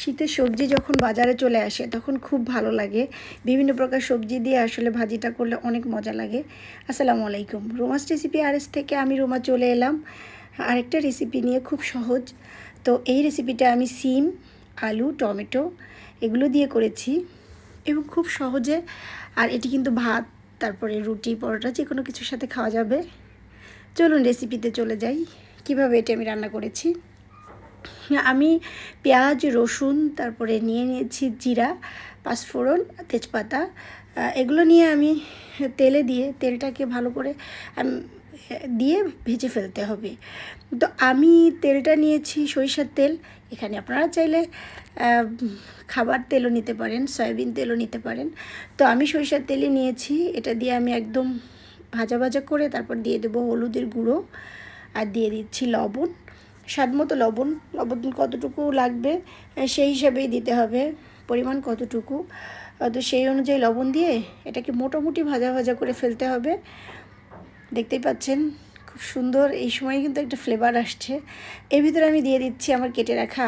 শীতের সবজি যখন বাজারে চলে আসে তখন খুব ভালো লাগে। বিভিন্ন প্রকার সবজি দিয়ে আসলে ভাজিটা করলে অনেক মজা লাগে। আসসালামু আলাইকুম, রোমাস রেসিপি আরএস থেকে আমি রোমা চলে এলাম আরেকটা রেসিপি নিয়ে। খুব সহজ। তো এই রেসিপিটা আমি সিম, আলু, টমেটো এগুলো দিয়ে করেছি এবং খুব সহজে। আর এটি কিন্তু ভাত, তারপরে রুটি, পরোটা যে কোনো কিছুর সাথে খাওয়া যাবে। চলুন রেসিপিতে চলে যাই, কিভাবে এটি আমি রান্না করেছি। আমি পেঁয়াজ, রসুন, তারপরে নিয়ে নিয়েছি জিরা, পাঁচফোড়ন, তেজপাতা। এগুলো নিয়ে আমি তেলটাকে ভালো করে দিয়ে ভেজে ফেলতে হবে। তো আমি তেলটা নিয়েছি সরিষার তেল। এখানে আপনারা চাইলে খাবার তেলও নিতে পারেন, সয়াবিন তেলও নিতে পারেন। তো আমি সরিষার তেলই নিয়েছি। এটা দিয়ে আমি একদম ভাজা ভাজা করে তারপর দিয়ে দেবো হলুদের গুঁড়ো আর দিয়ে দিচ্ছি লবণ, স্বাদ মতো লবণ কতটুকু লাগবে সেই হিসাবেই দিতে হবে, পরিমাণ কতটুকু। তো সেই অনুযায়ী লবণ দিয়ে এটাকে মোটামুটি ভাজা ভাজা করে ফেলতে হবে। দেখতেই পাচ্ছেন খুব সুন্দর এই সময় কিন্তু একটা ফ্লেভার আসছে। এর ভিতরে আমি দিয়ে দিচ্ছি আমার কেটে রাখা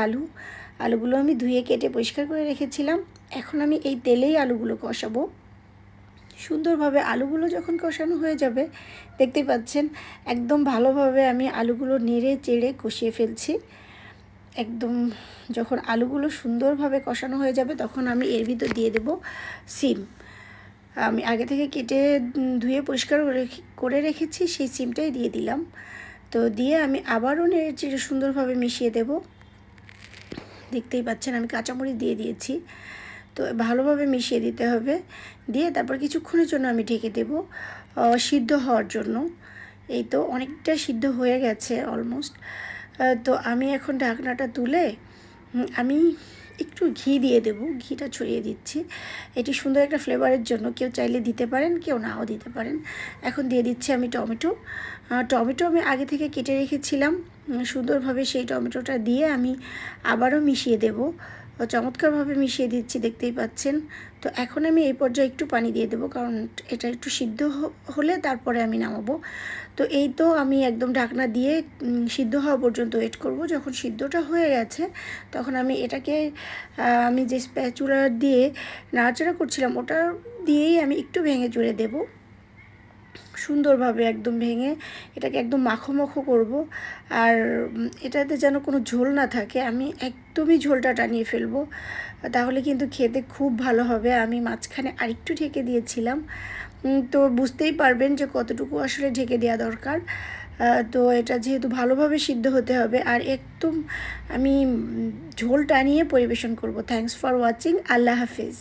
আলুগুলো আমি ধুয়ে কেটে পরিষ্কার করে রেখেছিলাম। এখন আমি এই তেলেই আলুগুলো কষাবো। সুন্দরভাবে আলুগুলো যখন কষানো হয়ে যাবে, দেখতেই পাচ্ছেন একদম ভালোভাবে আমি আলুগুলো নেড়ে চেড়ে কষিয়ে ফেলছি। একদম যখন আলুগুলো সুন্দরভাবে কষানো হয়ে যাবে তখন আমি এর ভিতর দিয়ে দেব সিম। আমি আগে থেকে কেটে ধুয়ে পরিষ্কার করে রেখেছি, সেই সিমটাই দিয়ে দিলাম। তো দিয়ে আমি আবারও নেড়ে চেড়ে সুন্দরভাবে মিশিয়ে দেব। দেখতেই পাচ্ছেন আমি কাঁচামরিচ দিয়ে দিয়েছি। তো ভালোভাবে মিশিয়ে দিতে হবে। দিয়ে তারপর কিছুক্ষণের জন্য আমি ঢেকে দেব সিদ্ধ হওয়ার জন্য। এই তো অনেকটা সিদ্ধ হয়ে গেছে অলমোস্ট। তো আমি এখন ঢাকনাটা তুলে আমি একটু ঘি দিয়ে দেব, ঘিটা ছড়িয়ে দিচ্ছি। এটি সুন্দর একটা ফ্লেভারের জন্য, কেউ চাইলে দিতে পারেন, কেউ নাও দিতে পারেন। এখন দিয়ে দিচ্ছি আমি টমেটো আমি আগে থেকে কেটে রেখেছিলাম। সুন্দরভাবে সেই টমেটোটা দিয়ে আমি আবারও মিশিয়ে দেব। চমৎকারভাবে মিশিয়ে দিচ্ছি, দেখতেই পাচ্ছেন। তো এখন আমি এই পর্যায়ে একটু পানি দিয়ে দেবো, কারণ এটা একটু সিদ্ধ হলে তারপরে আমি নামাবো। তো এই তো আমি একদম ঢাকনা দিয়ে সিদ্ধ হওয়া পর্যন্ত ওয়েট করব। যখন সিদ্ধটা হয়ে গেছে তখন আমি এটাকে আমি যে স্প্যাচুলা দিয়ে নাড়াচাড়া করছিলাম ওটা দিয়েই আমি একটু ভেঙে চুড়ে দেব। সুন্দরভাবে একদম ভেঙে এটাকে একদম মাখো মাখো করব। আর এটাতে যেন কোনো ঝোল না থাকে, আমি একদমই ঝোলটা টানিয়ে ফেলবো, তাহলে কিন্তু খেতে খুব ভালো হবে। আমি মাঝখানে আরেকটু ঢেকে দিয়েছিলাম, তো বুঝতেই পারবেন যে কতটুকু আসলে ঢেকে দেওয়া দরকার। তো এটা যেহেতু ভালোভাবে সিদ্ধ হতে হবে আর একদম আমি ঝোল টানিয়ে পরিবেশন করব। Thanks for watching. Allah Hafiz.